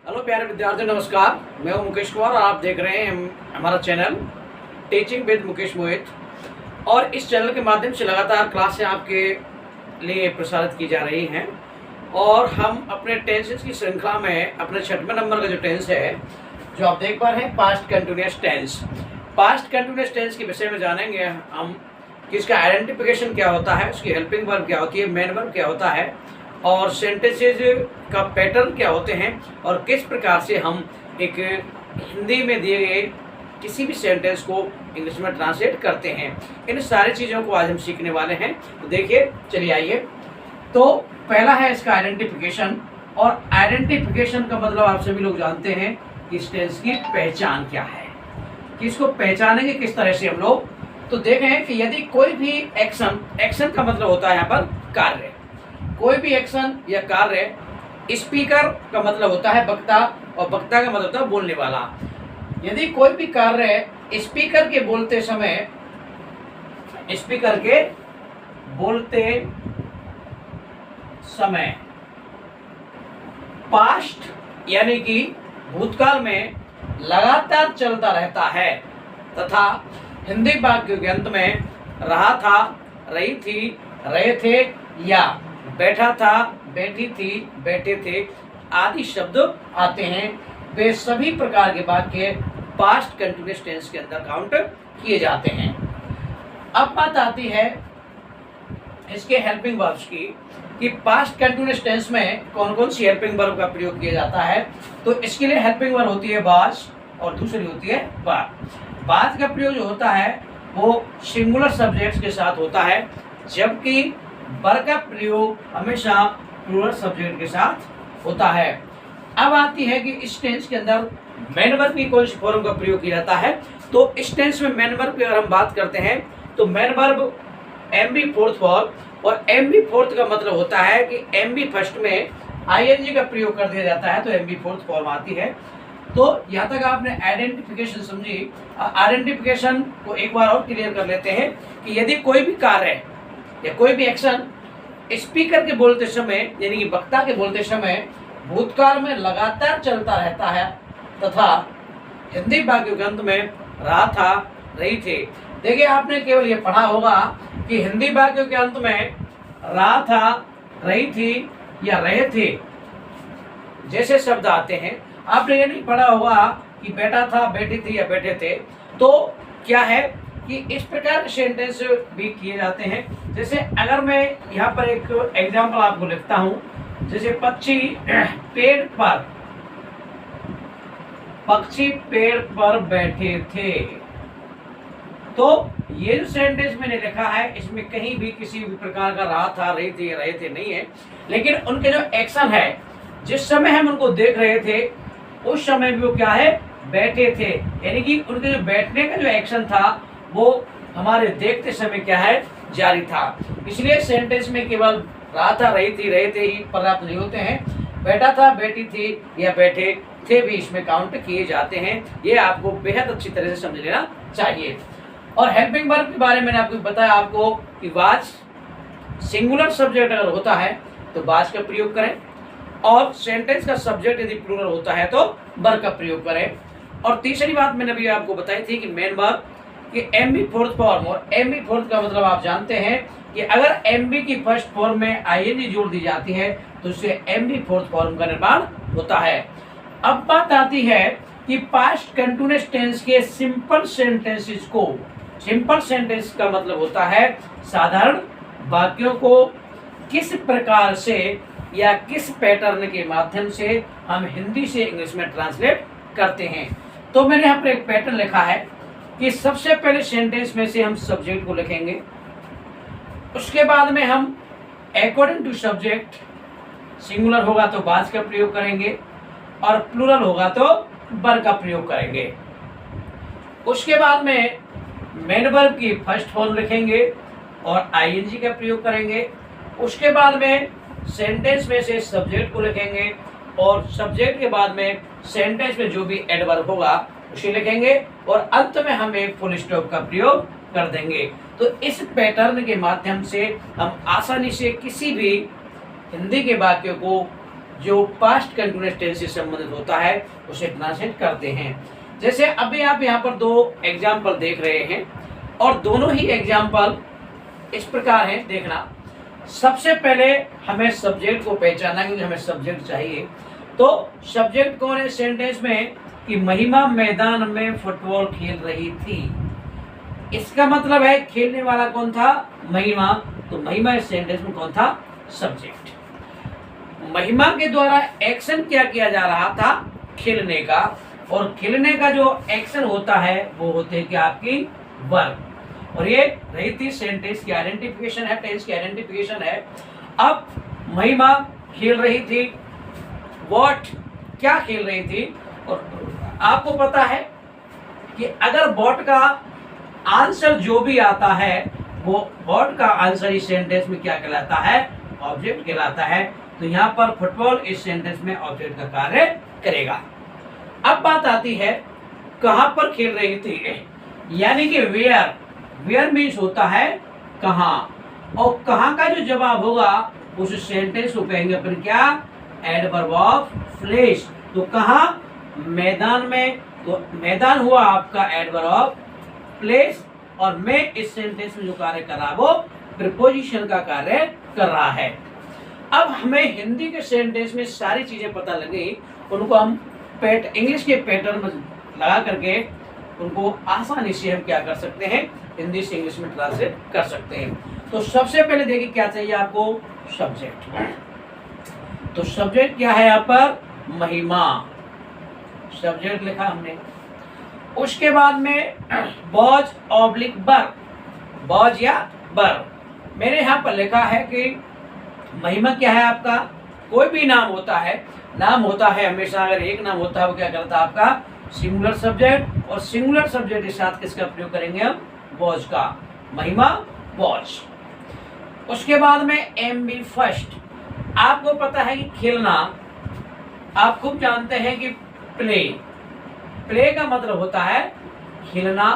Hello प्यारे विद्यार्थी, नमस्कार। मैं हूं मुकेश कुमार और आप देख रहे हैं हमारा चैनल टीचिंग विद मुकेश मोहित। और इस चैनल के माध्यम से लगातार क्लासें आपके लिए प्रसारित की जा रही हैं और हम अपने टेंसेस की श्रृंखला में अपने 6वें नंबर का जो टेंस है, जो आप देख पा रहे हैं, past continuous tense. Past continuous tense के विषय में जानेंगे हम कि इसका आइडेंटिफिकेशन क्या होता है, उसकी हेल्पिंग वर्ब क्या होती है, मेन वर्ब क्या होता है और सेंटेंसेज का पैटर्न क्या होते हैं और किस प्रकार से हम एक हिंदी में दिए गए किसी भी सेंटेंस को इंग्लिश में ट्रांसलेट करते हैं। इन सारी चीज़ों को आज हम सीखने वाले हैं। तो देखिए, चलिए आइए। तो पहला है इसका आइडेंटिफिकेशन, और आइडेंटिफिकेशन का मतलब आप सभी लोग जानते हैं कि इस टेंस की पहचान क्या है, कि इसको पहचानेंगे किस तरह से हम लोग। तो देखें कि यदि कोई भी एक्शन का मतलब होता है यहाँ पर कार्य, कोई भी एक्शन या कार्य, स्पीकर का मतलब होता है वक्ता और वक्ता का मतलब होता है बोलने वाला। यदि कोई भी कार्य स्पीकर के बोलते समय पास्ट यानी कि भूतकाल में लगातार चलता रहता है तथा हिंदी वाक्य के अंत में रहा था, रही थी, रहे थे या बैठा था, बैठी थी, बैठे थे आदि शब्द आते हैं, वे सभी प्रकार के वाक्य पास्ट कंटिन्यूअस टेंस के अंदर काउंट किए जाते हैं। अब बात आती है इसके हेल्पिंग वर्ब्स की, कि पास्ट कंटिन्यूअस टेंस में कौन कौन सी हेल्पिंग वर्ब का प्रयोग किया जाता है। तो इसके लिए हेल्पिंग वर्ब होती है वाज और दूसरी होती है वर। वाज का प्रयोग जो होता है वो सिंगुलर सब्जेक्ट्स के साथ होता है, जबकि वर का प्रयोग हमेशा प्लूरल सब्जेक्ट के साथ होता है। अब आती है कि इस टेंस के अंदर मेन वर्ब की कौन सी फॉर्म का प्रयोग किया जाता है। तो इस टेंस में मेन वर्ब की अगर हम बात करते हैं तो main verb MB fourth form, और एमबी फोर्थ का मतलब होता है कि एमबी फर्स्ट में आईएनजी का प्रयोग कर दिया जाता है, तो एमबी फोर्थ फॉर्म आती है। तो यहाँ तक आपने आइडेंटिफिकेशन समझी। आइडेंटिफिकेशन को एक बार और क्लियर कर लेते हैं कि यदि कोई भी कार्य या कोई भी एक्शन स्पीकर के बोलते समय यानी कि वक्ता के बोलते समय भूतकाल में लगातार चलता रहता है तथा हिंदी वाक्य के अंत में रहा था, रही थे। देखिए, आपने केवल ये पढ़ा होगा कि हिंदी वाक्य के अंत में रहा था, रही थी या रहे थे जैसे शब्द आते हैं। आपने ये नहीं पढ़ा होगा कि बैठा था, बैठी थी या बैठे थे। तो क्या है कि इस प्रकार के सेंटेंस भी किए जाते हैं। जैसे अगर मैं यहाँ पर एक एग्जाम्पल आपको लिखता हूँ, जैसे पक्षी पेड़ पर बैठे थे। तो ये जो सेंटेंस मैंने लिखा है इसमें कहीं भी किसी भी प्रकार का रहा था, रही थी, रहे थे नहीं है, लेकिन उनके जो एक्शन है, जिस समय हम उनको देख रहे थे उस समय भी वो क्या है, बैठे थे। यानी कि उनके जो बैठने का जो एक्शन था वो हमारे देखते समय क्या है, जारी था। इसलिए सेंटेंस में केवल रहा था, रही थी, रहे थे ही पर्याप्त नहीं होते हैं, बैठा था, बैठी थी या बैठे थे भी इसमें काउंट किए जाते हैं। ये आपको बेहद अच्छी तरह से समझ लेना चाहिए। और हेल्पिंग वर्ब के बारे में मैंने आपको बताया आपको कि वाज सिंगुलर सब्जेक्ट अगर होता है तो वाज का प्रयोग करें, और सेंटेंस का सब्जेक्ट यदि प्लूरल होता है तो वर का प्रयोग करें। और तीसरी बात मैंने अभी आपको बताई थी कि मेन वर्ब कि एमबी फोर्थ फॉर्म, और एमबी फोर्थ का मतलब आप जानते हैं कि अगर एमबी की फर्स्ट फॉर्म में आईएनजी जोड़ दी जाती है तो उससे एमबी फोर्थ फॉर्म का निर्माण होता है। अब बात आती है कि पास्ट कंटिन्यूअस टेंस के सिंपल सेंटेंसेस को, सिंपल सेंटेंस का मतलब होता है साधारण वाक्यों को किस प्रकार से या किस पैटर्न के माध्यम से हम हिंदी से इंग्लिश में ट्रांसलेट करते हैं। तो मैंने यहाँ पर एक पैटर्न लिखा है कि सबसे पहले सेंटेंस में से हम सब्जेक्ट को लिखेंगे, उसके बाद में हम अकॉर्डिंग टू सब्जेक्ट, सिंगुलर होगा तो वाज का प्रयोग करेंगे और प्लूरल होगा तो वर का प्रयोग करेंगे। उसके बाद में मेन वर्ब की फर्स्ट फॉर्म लिखेंगे और आईएनजी का प्रयोग करेंगे। उसके बाद में सेंटेंस में से सब्जेक्ट को लिखेंगे और सब्जेक्ट के बाद में सेंटेंस में जो भी एडवर्ब होगा उसे लिखेंगे और अंत में हम एक फुल स्टॉप का प्रयोग कर देंगे। तो इस पैटर्न के माध्यम से हम आसानी से किसी भी हिंदी के वाक्य को जो पास्ट कंटिन्यूअस टेंस से संबंधित होता है उसे ट्रांसलेट करते हैं। जैसे अभी आप यहाँ पर दो एग्जाम्पल देख रहे हैं और दोनों ही एग्जाम्पल इस प्रकार हैं, देखना। सबसे पहले हमें सब्जेक्ट को पहचानना, क्योंकि हमें सब्जेक्ट चाहिए। तो सब्जेक्ट कौन है सेंटेंस में कि महिमा मैदान में फुटबॉल खेल रही थी। इसका मतलब है खेलने वाला कौन था, महिमा। तो महिमा इस सेंटेंस में कौन था, सब्जेक्ट। महिमा के द्वारा एक्शन क्या किया जा रहा था, खेलने का। और खेलने का जो एक्शन होता है वो होते हैं कि आपकी वर्ब। और ये रही थी सेंटेंस की आइडेंटिफिकेशन है, टेंस की आइडेंटिफिकेशन है। अब महिमा खेल रही थी, व्हाट क्या खेल रही थी। और आपको पता है कि अगर व्हाट का आंसर जो भी आता है वो व्हाट का आंसर इस सेंटेंस में क्या कहलाता है, ऑब्जेक्ट कहलाता है। तो यहाँ पर फुटबॉल इस सेंटेंस में ऑब्जेक्ट का कार्य करेगा। अब बात आती है कहां पर खेल रही थी, यानी कि वेयर। वेयर मीन्स होता है कहां, और कहां का जो जवाब होगा उस सेंटेंस को कहेंगे अपन क्या, एडवर्ब ऑफ प्लेस। तो कहां, मैदान में। तो मैदान हुआ आपका एडवर्ब ऑफ प्लेस, और मैं इस सेंटेंस में जो कार्य कर रहा वो प्रीपोजिशन का कार्य कर रहा है। अब हमें हिंदी के सेंटेंस में सारी चीजें पता लगी, उनको हम इंग्लिश के पैटर्न में लगा करके उनको आसानी से हम क्या कर सकते हैं, हिंदी से इंग्लिश में ट्रांसलेट कर सकते हैं। तो सबसे पहले देखिए क्या चाहिए आपको, सब्जेक्ट। तो सब्जेक्ट क्या है यहाँ पर, महिमा, सब्जेक्ट लिखा हमने। उसके बाद में बॉज ऑब्लिक बर, बॉज या बर। मेरे यहाँ पर लिखा है कि महिमा क्या है आपका, कोई भी नाम होता है, नाम होता है हमेशा अगर एक नाम होता है वो क्या करता है आपका सिंगुलर सब्जेक्ट, और सिंगुलर सब्जेक्ट के साथ किसका प्रयोग करेंगे हम, बॉज का, महिमा बॉज। उसके बाद में एम बी फर्स्ट। आपको पता है कि खेलना, आप खूब जानते हैं कि प्ले, प्ले का मतलब होता है खेलना,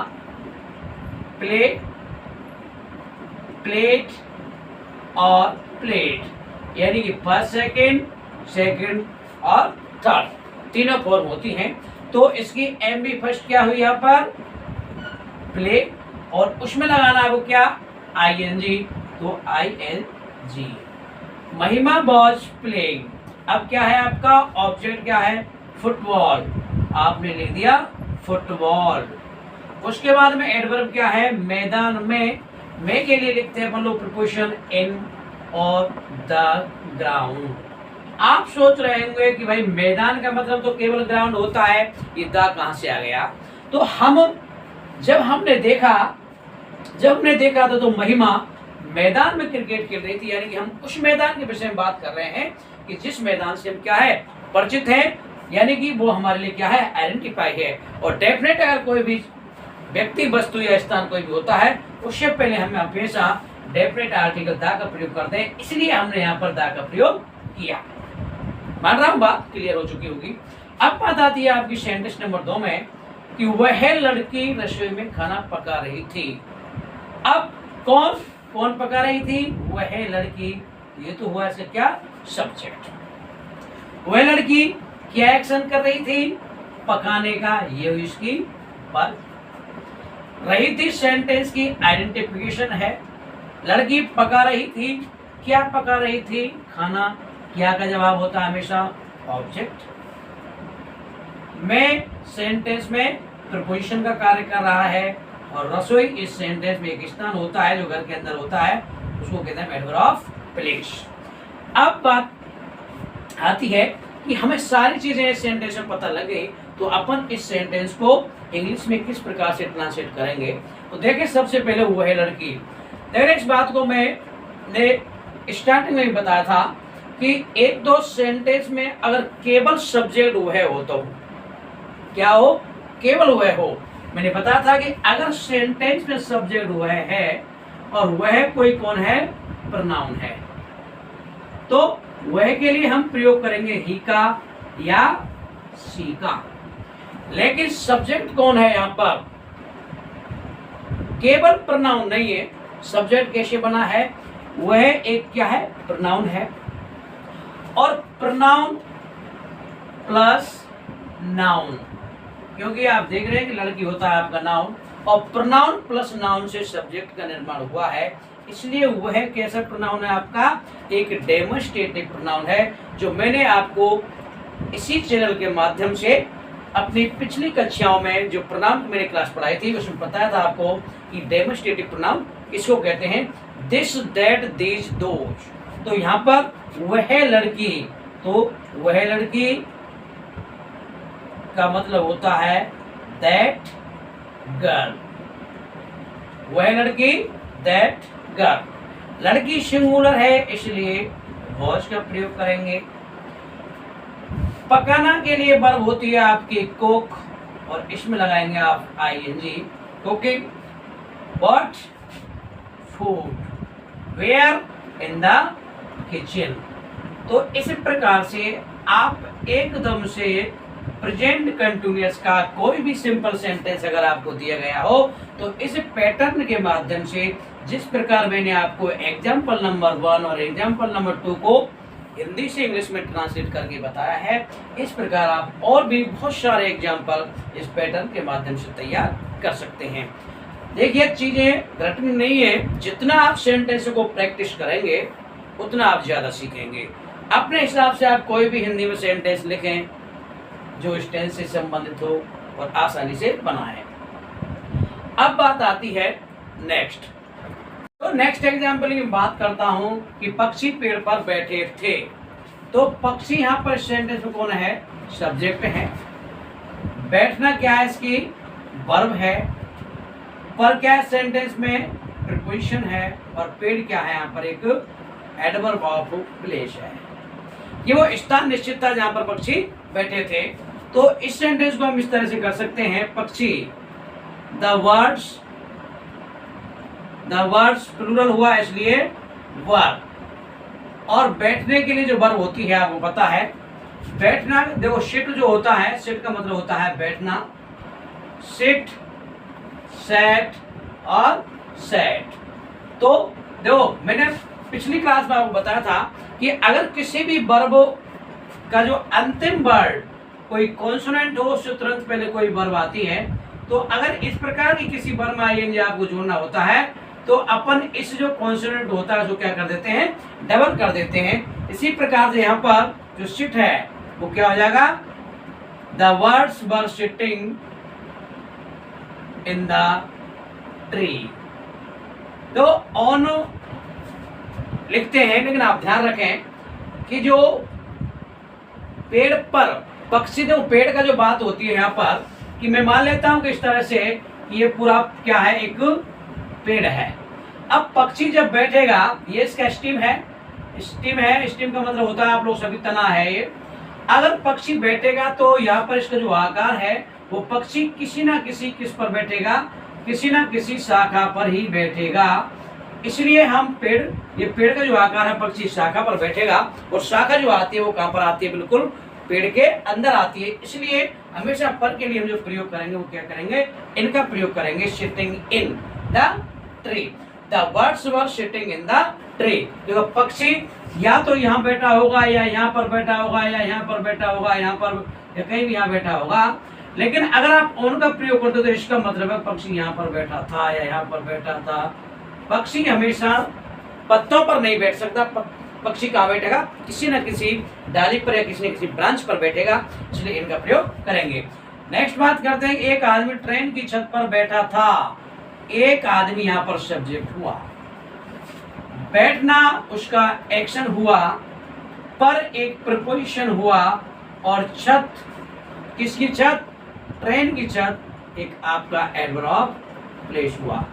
प्ले, प्लेट और प्लेट, यानी कि फर्स्ट सेकंड, सेकंड और थर्ड, तीनों फॉर्म होती हैं। तो इसकी एम बी फर्स्ट क्या हुई यहाँ पर, प्ले, और उसमें लगाना है वो क्या, आई एन जी। तो आई एन जी, महिमा बॉज प्लेइंग। अब क्या है आपका ऑब्जेक्ट, क्या है, फुटबॉल, आपने लिख दिया फुटबॉल। उसके बाद में एडवर्ब क्या है, मैदान में। में के लिए लिखते हैं अपन लोग प्रीपोजिशन इन और द ग्राउंड। आप सोच रहे होंगे कि भाई मैदान का मतलब तो केवल ग्राउंड होता है, ये द कहां से आ गया। तो जब हमने देखा था तो महिमा मैदान में क्रिकेट खेल रही थी, यानी कि हम उस मैदान के विषय में बात कर रहे हैं कि जिस मैदान से हम क्या है, परिचित हैं, यानी कि वो हमारे लिए क्या है, आइडेंटिफाई है। और डेफिनेट अगर कोई भी व्यक्ति, वस्तु या स्थान कोई भी होता है, उससे पहले हमें हमेशा डेफिनेट आर्टिकल द का प्रयोग करते हैं, इसलिए हमने यहाँ पर द का प्रयोग किया। मान रहा हूँ बात क्लियर हो चुकी होगी। अब बात आती है आपकी सेंटेंस नंबर 2 में कि वह लड़की रसोई में खाना पका रही थी। अब कौन पका रही थी, वह लड़की। ये तो हुआ इसका क्या, सब्जेक्ट। वह लड़की क्या एक्शन कर रही थी, पकाने का, ये हुई इसकी बात। रही थी सेंटेंस की आइडेंटिफिकेशन है, लड़की पका रही थी, क्या पका रही थी, खाना। क्या का जवाब होता है हमेशा ऑब्जेक्ट। मैं सेंटेंस में प्रीपोजिशन का कार्य कर रहा है, और रसोई इस सेंटेंस में एक स्थान होता है जो घर के अंदर होता है, उसको कहते हैं एडवर्ब ऑफ प्लेस। अब बात आती है कि हमें सारी चीजें इस सेंटेंस में पता लग गई, तो अपन इस सेंटेंस को इंग्लिश में किस प्रकार से ट्रांसलेट करेंगे। तो देखिए सबसे पहले वह लड़की। देखिए इस बात को मैंने स्टार्टिंग में भी बताया था कि एक दो सेंटेंस में अगर केवल सब्जेक्ट वह हो तो क्या हो, केवल वह हो। मैंने बताया था कि अगर सेंटेंस में सब्जेक्ट वह है और वह कोई कौन है, प्रोनाउन है, तो वह के लिए हम प्रयोग करेंगे ही का या सी का। लेकिन सब्जेक्ट कौन है यहाँ पर, केवल प्रोनाउन नहीं है। सब्जेक्ट कैसे बना है, वह एक क्या है, प्रोनाउन है। और प्रोनाउन प्लस नाउन, क्योंकि आप देख रहे हैं कि लड़की होता है आपका नाउन और प्रोनाउन प्लस नाउन से सब्जेक्ट का निर्माण हुआ है, इसलिए वह कैसा प्रोनाउन है आपका, एक डेमोस्ट्रेटिव प्रोनाउन है, जो मैंने आपको इसी चैनल के माध्यम से अपनी पिछली कक्षाओं में जो प्रोनाउन मैंने क्लास पढ़ाई थी उसमें बताया था आपको कि डेमोस्ट्रेटिव प्रोनाउन किसको कहते हैं, दिस दैट दिस दोज। तो यहाँ पर वह लड़की, तो वह लड़की का मतलब होता है दैट गर्ल, वह लड़की दैट गर्ल। लड़की सिंगुलर है इसलिए वॉज का प्रयोग करेंगे। पकाना के लिए वर्ब होती है आपकी कुक और इसमें लगाएंगे आप ING, cooking. What, food. Where, in the kitchen. तो इस प्रकार से आप एकदम से प्रेजेंट कंटिन्यूअस का कोई भी सिंपल सेंटेंस अगर आपको दिया गया हो तो इस पैटर्न के माध्यम से, जिस प्रकार मैंने आपको एग्जाम्पल नंबर 1 और एग्जाम्पल नंबर 2 को हिंदी से इंग्लिश में ट्रांसलेट करके बताया है, इस प्रकार आप और भी बहुत सारे एग्जाम्पल इस पैटर्न के माध्यम से तैयार कर सकते हैं। देखिए चीजें रटनी नहीं है, जितना आप सेंटेंस को प्रैक्टिस करेंगे उतना आप ज्यादा सीखेंगे। अपने हिसाब से आप कोई भी हिंदी में सेंटेंस लिखें जो इस टेंस से संबंधित हो और आसानी से बनाएं। अब बात आती है नेक्स्ट। तो नेक्स्ट एग्जाम्पल की बात करता हूं कि पक्षी पेड़ पर बैठे थे। तो पक्षी यहाँ पर सेंटेंस में कौन है, सब्जेक्ट है। बैठना क्या है, इसकी वर्ब है। पर क्या है सेंटेंस में, प्रीपोजिशन है। और पेड़ क्या है, यहाँ पर एक एडवर्ब ऑफ प्लेस है। ये वो स्थान निश्चित था जहां पर पक्षी बैठे थे। तो इस सेंटेंस को हम इस तरह से कर सकते हैं, पक्षी, द वर्ड्स प्लूरल हुआ इसलिए वर्ब। और बैठने के लिए जो वर्ब होती है आपको पता है, बैठना, देखो सिट जो होता है, सिट का मतलब होता है बैठना, सिट, सेट और सेट। तो देखो मैंने पिछली क्लास में आपको बताया था कि अगर किसी भी वर्ब का जो अंतिम वर्ड कोई कॉन्सोनेंट हो, उससे तुरंत पहले कोई वर्ब आती है, तो अगर इस प्रकार की किसी वर्ब में आईएनजी आपको जोड़ना होता है तो अपन इस जो कॉन्सोनेंट होता है उसको क्या कर देते हैं, डबल कर देते हैं। इसी प्रकार से यहाँ पर जो सिट है वो क्या हो जाएगा, the words were sitting in the tree. तो ऑन लिखते हैं, लेकिन आप ध्यान रखें कि जो पेड़ पर पक्षी, तो पेड़ का जो बात होती है यहाँ पर, कि मैं मान लेता हूं कि इस तरह से ये पूरा क्या है, एक पेड़ है। अब पक्षी जब बैठेगा, ये इसका स्टीम है, स्टीम है, स्टीम का मतलब होता है आप लोग सभी तना है ये। अगर पक्षी बैठेगा तो यहाँ पर इसका जो आकार है वो पक्षी किसी ना किसी किस पर बैठेगा, किसी ना किसी शाखा पर ही बैठेगा। इसलिए हम पेड़, ये पेड़ का जो आकार है, पक्षी शाखा पर बैठेगा और शाखा जो आती है वो कहाँ पर आती है, बिल्कुल पेड़ के अंदर आती है। इसलिए हमेशा पर के लिए हम जो प्रयोग करेंगे वो क्या करेंगे, इनका प्रयोग करेंगे, sitting in the tree. The birds were sitting in the tree. देखो पक्षी या तो यहाँ बैठा होगा या यहाँ पर बैठा होगा या यहाँ पर बैठा होगा, यहाँ पर या कहीं भी यहाँ बैठा होगा। लेकिन अगर आप ऑन का प्रयोग करते हो तो इसका मतलब है पक्षी यहाँ पर बैठा था या यहाँ पर बैठा था। पक्षी हमेशा पत्तों पर नहीं बैठ सकता, पक्षी कहाँ बैठेगा, किसी न किसी डाली पर या किसी न किसी ब्रांच पर बैठेगा, इसलिए इनका प्रयोग करेंगे। नेक्स्ट बात करते हैं, एक आदमी ट्रेन की छत पर बैठा था। एक आदमी यहाँ पर सब्जेक्ट हुआ, बैठना उसका एक्शन हुआ, पर एक प्रपोजिशन हुआ और छत, किसकी छत, ट्रेन की छत, एक आपका एडवर्ब ऑफ प्लेस हुआ।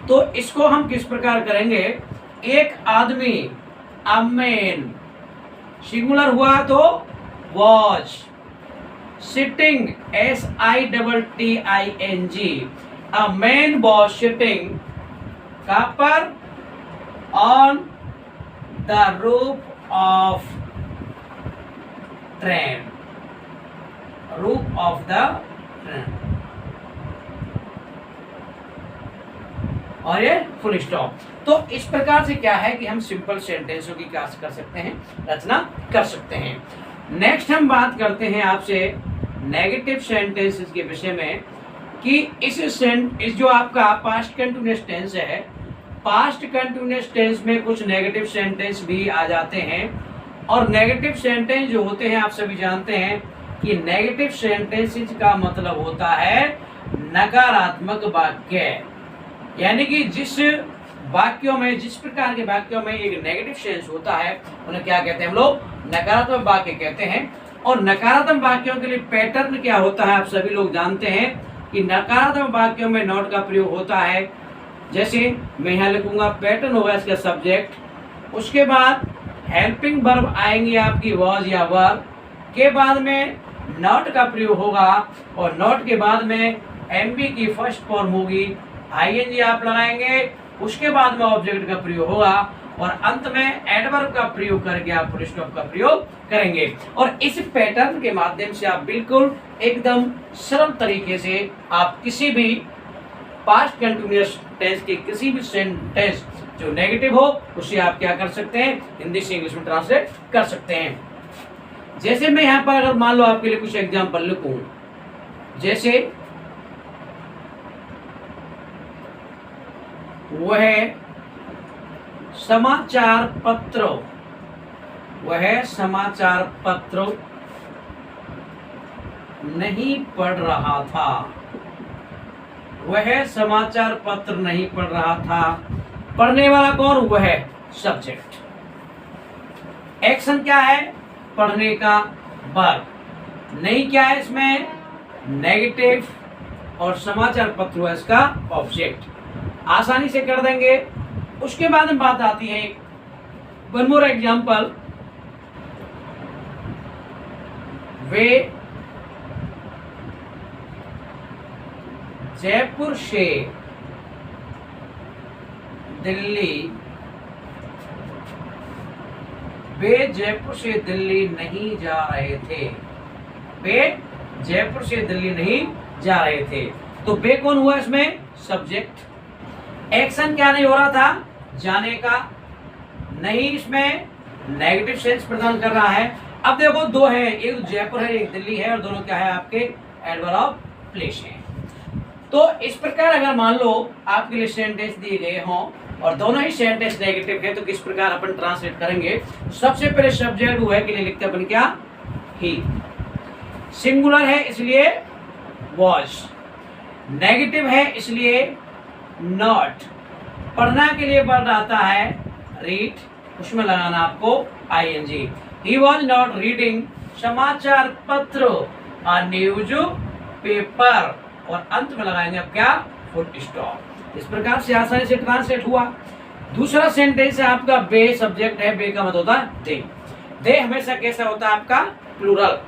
तो इसको हम किस प्रकार करेंगे, एक आदमी, अ मैन, सिंगुलर हुआ तो watch, sitting, SITTING, a man was sitting, कहां पर, on the roof of train, roof of the train, और ये फुल स्टॉप। तो इस प्रकार से क्या है कि हम सिंपल सेंटेंसों की क्या कर सकते हैं, रचना कर सकते हैं। नेक्स्ट हम बात करते हैं आपसे नेगेटिव सेंटेंसेस के विषय में कि इस जो आपका पास्ट कंटिन्यूअस टेंस है, पास्ट कंटिन्यूअस टेंस में कुछ नेगेटिव सेंटेंस भी आ जाते हैं। और नेगेटिव सेंटेंस जो होते हैं आप सभी जानते हैं कि नेगेटिव सेंटेंसेस का मतलब होता है नकारात्मक वाक्य, यानी कि जिस वाक्यों में, जिस प्रकार के वाक्यों में एक नेगेटिव सेंस होता है उन्हें क्या कहते हैं हम लोग, नकारात्मक वाक्य कहते हैं। और नकारात्मक वाक्यों के लिए पैटर्न क्या होता है आप सभी लोग जानते हैं कि नकारात्मक वाक्यों में नॉट का प्रयोग होता है। जैसे मैं यहाँ लिखूंगा पैटर्न होगा इसका सब्जेक्ट, उसके बाद हेल्पिंग वर्ब आएंगे आपकी वॉज या वर, के बाद में नॉट का प्रयोग होगा और नॉट के बाद में एमबी की फर्स्ट फॉर्म होगी, आईएनजी आप लगाएंगे, उसके बाद में ऑब्जेक्ट का प्रयोग होगा और अंत में एडवर्ब का प्रयोग करके आप फुल स्टॉप का प्रयोग करेंगे। और इस पैटर्न के माध्यम से आप बिल्कुल एकदम सरल तरीके से आप किसी भी पास्ट कंटिन्यूअस टेंस के किसी भी सेंटेंस जो नेगेटिव हो उसे आप क्या कर सकते हैं, हिंदी से इंग्लिश में ट्रांसलेट कर सकते हैं। जैसे मैं यहाँ पर अगर मान लो आपके लिए कुछ एग्जांपल लिखूं, जैसे वह समाचार पत्र नहीं पढ़ रहा था, वह समाचार पत्र नहीं पढ़ रहा था। पढ़ने वाला कौन, वह सब्जेक्ट। एक्शन क्या है, पढ़ने का वर्ब। नहीं क्या है इसमें, नेगेटिव, और समाचार पत्र हुआ इसका ऑब्जेक्ट। आसानी से कर देंगे। उसके बाद में बात आती है वन मोर एग्जाम्पल, वे जयपुर से दिल्ली नहीं जा रहे थे, वे जयपुर से दिल्ली नहीं जा रहे थे। तो वे कौन हुआ इसमें, सब्जेक्ट। एक्शन क्या नहीं हो रहा था, जाने का, नहीं इसमें नेगेटिव सेंस प्रदान कर रहा है। अब देखो दो है, एक जयपुर है एक दिल्ली है और दोनों क्या है आपके एडवर्ब ऑफ प्लेस है। तो इस प्रकार अगर मान लो आपके लिए सेंटेंस दिए गए हों और दोनों ही सेंटेंस नेगेटिव है तो किस प्रकार अपन ट्रांसलेट करेंगे। सबसे पहले सब्जेक्ट हुआ है के लिए लिखते अपन क्या, ही। सिंगुलर है इसलिए वॉज, नेगेटिव है इसलिए नॉट, पढ़ना के लिए वर्ड आता है रीड, उसमें लगाना आपको ING. He was not reading समाचार पत्र, न्यूज पेपर, और अंत में लगाएंगे आप क्या, फुल स्टॉप। इस प्रकार से आसानी से ट्रांसलेट हुआ। दूसरा सेंटेंस है आपका बे, सब्जेक्ट है, बे का मतलब होता है दे। दे हमेशा कैसा होता है आपका, प्लूरल,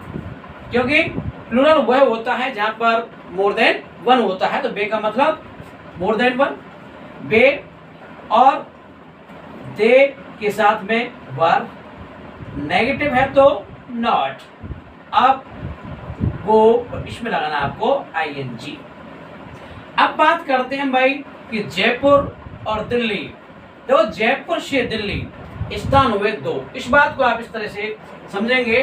क्योंकि प्लूरल वह होता है जहां पर मोर देन वन होता है, तो बे का मतलब मोर देन वन। बे और दे के साथ में वर्ब, नेगेटिव है तो नॉट। अब वो इसमें लगाना आपको आईएनजी। अब बात करते हैं भाई कि जयपुर और दिल्ली, तो जयपुर से दिल्ली स्थान हुए दो। इस बात को आप इस तरह से समझेंगे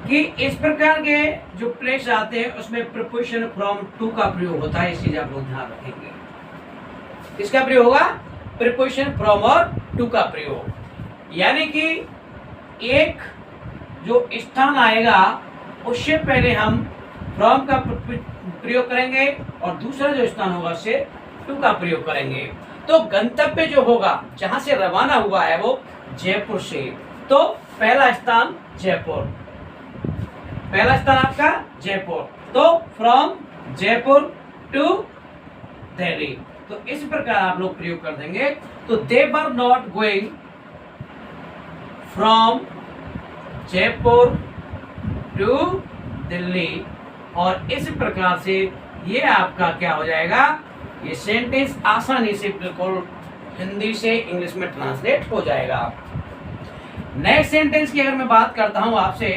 कि इस प्रकार के जो प्लेस आते हैं उसमें प्रीपोजिशन फ्रॉम टू का प्रयोग होता है। इस चीज आप लोग ध्यान रखेंगे, इसका प्रयोग होगा प्रीपोजिशन फ्रॉम और टू का प्रयोग, यानी कि एक जो स्थान आएगा उससे पहले हम फ्रॉम का प्रयोग करेंगे और दूसरा जो स्थान होगा उससे टू का प्रयोग करेंगे। तो गंतव्य जो होगा जहां से रवाना हुआ है वो जयपुर से, तो पहला स्थान जयपुर, पहला स्थान आपका जयपुर, तो फ्रॉम जयपुर टू दिल्ली। तो इस प्रकार आप लोग प्रयोग कर देंगे। तो they were not going from Jaipur to Delhi, और इस प्रकार से ये आपका क्या हो जाएगा, ये सेंटेंस आसानी से बिल्कुल हिंदी से इंग्लिश में ट्रांसलेट हो जाएगा। नेक्स्ट सेंटेंस की अगर मैं बात करता हूं आपसे,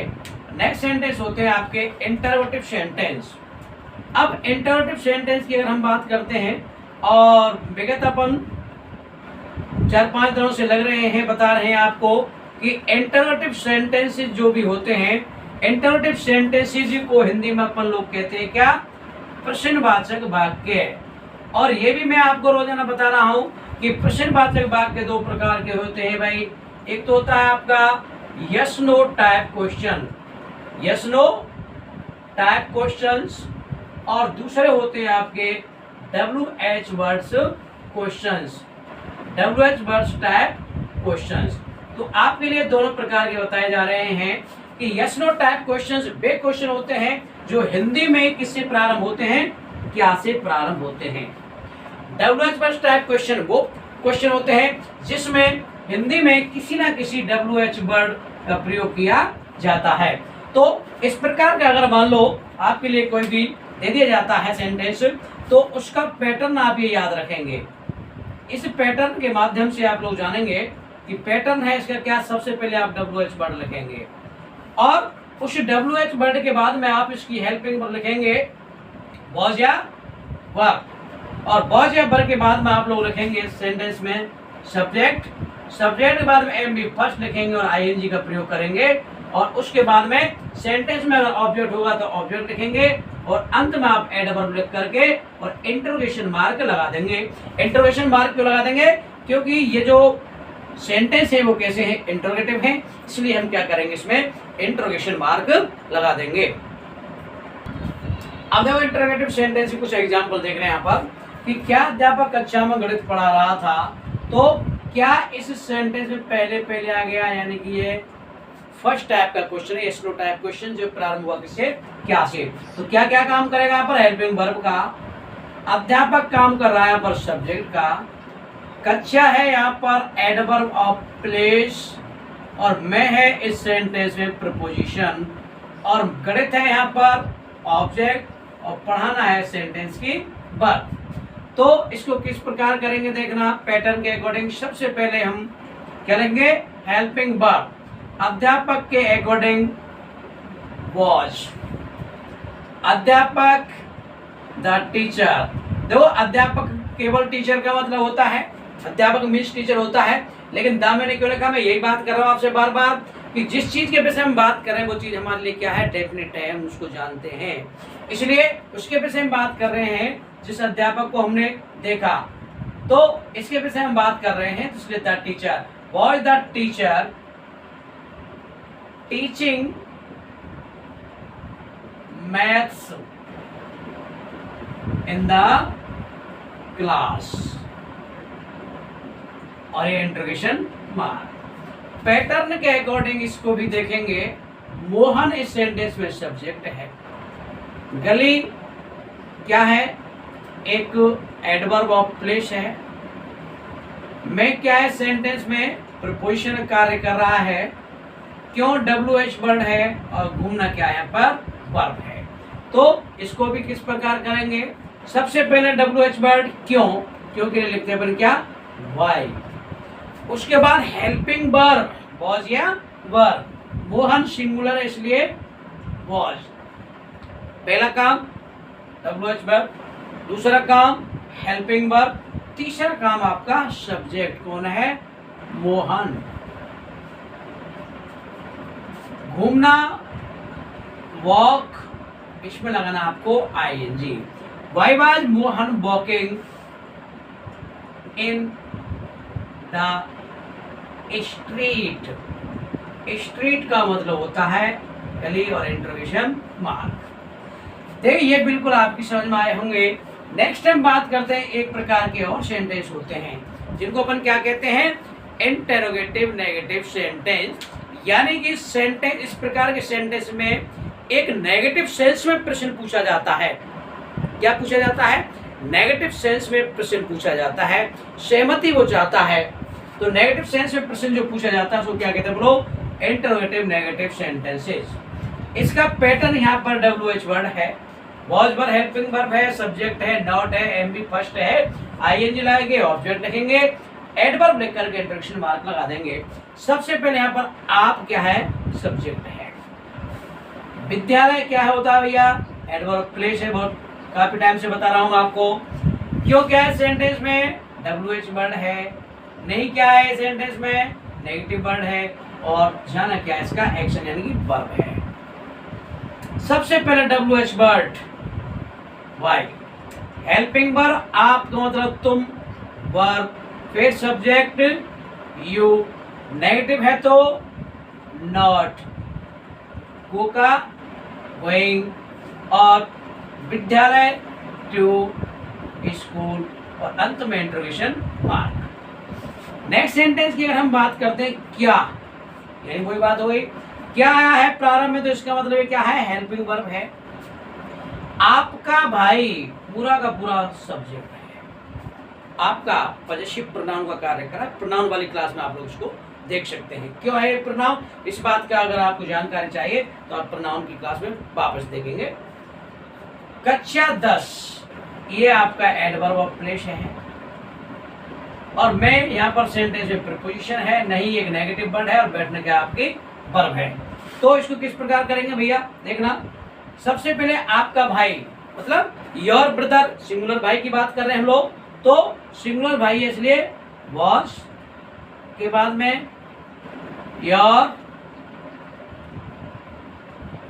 नेक्स्ट सेंटेंस होते हैं आपके इंटरोगेटिव सेंटेंस। अब इंटरोगेटिव सेंटेंस की अगर हम बात करते हैं और विगत अपन 4-5 दिनों से लग रहे हैं, बता रहे हैं आपको कि इंटरोगेटिव सेंटेंसेस जो भी होते हैं, इंटरोगेटिव सेंटेंसेस को हिंदी में अपन लोग कहते हैं क्या, प्रश्नवाचक वाक्य। और ये भी मैं आपको रोजाना बता रहा हूं कि प्रश्नवाचक वाक्य 2 प्रकार के होते हैं भाई। एक तो होता है आपका yes no type question, yes no type questions, और दूसरे होते हैं आपके WH words questions, WH words type questions. तो आपके लिए दोनों प्रकार के बताए जा रहे हैं कि यस नो टाइप क्वेश्चंस वे क्वेश्चन होते हैं जो हिंदी में किससे प्रारंभ होते हैं, क्या से प्रारंभ होते हैं। WH वर्ड्स टाइप क्वेश्चन वो क्वेश्चन होते हैं जिसमें हिंदी में किसी ना किसी WH वर्ड का प्रयोग किया जाता है। तो इस प्रकार का अगर मान लो आपके लिए कोई भी दे दिया जाता है सेंटेंस, तो उसका पैटर्न आप ये याद रखेंगे। इस पैटर्न के माध्यम से आप लोग जानेंगे कि पैटर्न है इसका क्या। सबसे पहले आप WH वर्ड लिखेंगे और उस WH वर्ड के बाद में आप इसकी हेल्पिंग वर्ड लिखेंगे was या were, और was या were के बाद में आप लोग लिखेंगे सेंटेंस में सब्जेक्ट, सब्जेक्ट के बाद में MB फर्स्ट लिखेंगे और ING का प्रयोग करेंगे, और उसके बाद में सेंटेंस में अगर ऑब्जेक्ट होगा तो ऑब्जेक्ट लिखेंगे, और अंत में आप एडवर्ब लिख करके और इंटरोगेशन मार्क लगा देंगे। इंटरोगेशन मार्क क्यों लगा देंगे, क्योंकि ये जो सेंटेंस है वो कैसे है, इंटरोगेटिव है, इसलिए हम क्या करेंगे इसमें इंटरोगेशन मार्क लगा देंगे। अब देखो इंटरोगेटिव सेंटेंस के कुछ एग्जांपल देख रहे हैं यहाँ पर कि क्या अध्यापक कक्षा में गणित पढ़ा रहा था, तो क्या इस सेंटेंस में पहले आ गया, यानी कि ये फर्स्ट टाइप का क्वेश्चन है, यस नो टाइप क्वेश्चन जो प्रारंभ हुआ किससे, क्या से। तो क्या क्या काम करेगा यहाँ पर, हेल्पिंग वर्ब का, अध्यापक काम कर रहा है यहाँ पर सब्जेक्ट का, कक्षा है यहाँ पर एडवर्ब ऑफ प्लेस, और मैं है इस सेंटेंस में प्रपोजिशन, और गणित है यहाँ पर ऑब्जेक्ट, और पढ़ाना है सेंटेंस की वर्ब। तो इसको किस प्रकार करेंगे देखना पैटर्न के अकॉर्डिंग। सबसे पहले हम करेंगे हेल्पिंग वर्ब, अध्यापक के अकॉर्डिंग वॉज, अध्यापक द टीचर। देखो अध्यापक केवल टीचर का मतलब होता है, अध्यापक मीन्स टीचर होता है, लेकिन द मैंने क्यों लिखा, मैं यही बात कर रहा हूँ आपसे बार बार कि जिस चीज के विषय में बात करें वो चीज हमारे लिए क्या है, डेफिनेट है, हम उसको जानते हैं, इसलिए उसके विषय में बात कर रहे हैं जिस अध्यापक को हमने देखा, तो इसके विषय में बात कर रहे हैं, तो इसलिए the teacher was the teacher teaching maths in the class, और ये इंटरोगेशन मार्क। पैटर्न के अकॉर्डिंग इसको भी देखेंगे, मोहन इस सेंटेंस में सब्जेक्ट है, गली क्या है, एक एडवर्ब ऑफ प्लेस है, मैं क्या है सेंटेंस में प्रपोजिशन कार्य कर रहा है, क्यों WH वर्ड है, और घूमना क्या है पर वर्ब है। तो इसको भी किस प्रकार करेंगे, सबसे पहले WH वर्ड क्योंकि लिखते हैं क्या, वाई, उसके बाद हेल्पिंग वर्ब वॉज या वर, मोहन सिंगुलर है इसलिए वॉज, पहला काम WH वर्ब, दूसरा काम हेल्पिंग वर्ब, तीसरा काम आपका सब्जेक्ट कौन है, मोहन, घूमना वॉक, इसमें लगाना आपको ING। Why was Mohan walking in the street, street का मतलब होता है गली, और इंटरोगेशन मार्क। देखिए ये बिल्कुल आपकी समझ में आए होंगे। नेक्स्ट टाइम बात करते हैं, एक प्रकार के और सेंटेंस होते हैं जिनको अपन क्या कहते हैं, इंटरोगेटिव नेगेटिव सेंटेंस, यानी कि सेंटेंस, इस प्रकार के सेंटेंस में एक नेगेटिव सेंस में प्रश्न पूछा जाता है। क्या पूछा जाता है, नेगेटिव सेंस में प्रश्न पूछा जाता है, सहमति वो चाहता है, तो नेगेटिव सेंस में प्रश्न जो पूछा जाता है उसको क्या कहते हैं बोलो, इंटरोगेटिव नेगेटिव सेंटेंसेस। इसका पैटर्न यहाँ पर WH वर्ड है, वॉज वर्ब, हेल्पिंग वर्ब है, सब्जेक्ट है, नॉट है, MB फर्स्ट है, ING लगाएंगे, ऑब्जेक्ट लिखेंगे, एडवर्ब लिख करके इंटरोगेशन मार्क लगा देंगे। सबसे पहले यहाँ पर आप क्या है, सब्जेक्ट है, विद्यालय क्या है होता है भैया, एडवर्ब प्लेस है, बहुत काफी टाइम से बता रहा हूँ आपको, क्यों क्या है सेंटेंस में WH वर्ड है, नहीं क्या है सेंटेंस में, नेगेटिव वर्ड है, और जाना क्या है इसका, एक्शन यानी कि वर्ब है। सबसे पहले WH word, why, helping verb आप का मतलब तुम, वर्ब, फिर सब्जेक्ट यू, नेगेटिव है तो नॉट, गोका गोइंग, और विद्यालय टू, स्कूल, और अंत में इंटरोगेशन मार्क। नेक्स्ट सेंटेंस की अगर हम बात करते हैं क्या, यानी वही बात हो गई, क्या आया है प्रारंभ में, तो इसका मतलब ये क्या है, हेल्पिंग वर्ब है। आपका भाई पूरा का पूरा सब्जेक्ट है, आपका पॉजेसिव प्रोनाउन का कार्य कर रहा है। प्रोनाउन वाली क्लास में आप लोग इसको देख सकते हैं, क्यों है प्रोनाउन, इस बात का अगर आपको जानकारी चाहिए तो आप प्रोनाउन की क्लास में वापस देखेंगे। कक्षा 10 ये आपका एडवर्ब ऑफ प्लेस है, और मैं यहाँ पर सेंटेंस में प्रीपोजिशन है, नहीं एक नेगेटिव वर्ड है, और बैठने का आपकी वर्ब है। तो इसको किस प्रकार करेंगे भैया, देखना। सबसे पहले आपका भाई मतलब योर ब्रदर, सिंगुलर भाई की बात कर रहे हैं हम लोग, तो सिंगुलर भाई है इसलिए वॉज, के बाद में योर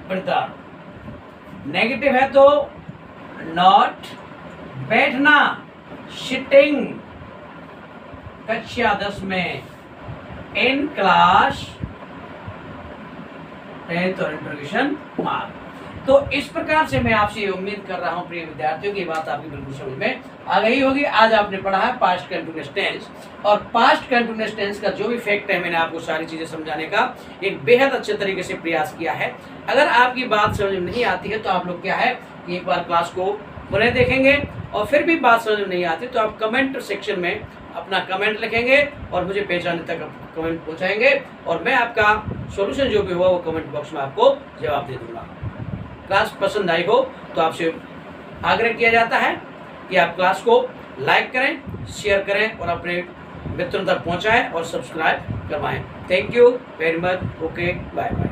ब्रदर, नेगेटिव है तो नॉट, बैठना सिटिंग, कक्षा 10 में, इन क्लास 10th और इंटरोगेशन मार्क। तो इस प्रकार से मैं आपसे उम्मीद कर रहा हूं प्रिय विद्यार्थियों की बात आपकी बिल्कुल समझ में आ गई होगी। आज आपने पढ़ा है पास्ट कंटिन्यूअस टेंस, और पास्ट कंटिन्यूअस टेंस का जो भी फैक्ट है मैंने आपको सारी चीजें समझाने का एक बेहद अच्छे तरीके से प्रयास किया है। अगर आपकी बात समझ में नहीं आती है तो आप लोग क्या है कि एक बार क्लास को पुनः देखेंगे, और फिर भी बात समझ में नहीं आती तो आप कमेंट सेक्शन में अपना कमेंट लिखेंगे और मुझे पहचानने तक कमेंट पहुंचाएंगे, और मैं आपका सॉल्यूशन जो भी हुआ वो कमेंट बॉक्स में आपको जवाब दे दूंगा। क्लास पसंद आई हो तो आपसे आग्रह किया जाता है कि आप क्लास को लाइक करें, शेयर करें, और अपने मित्रों तक पहुंचाएं और सब्सक्राइब करवाएं। Thank you very much. Okay, bye bye.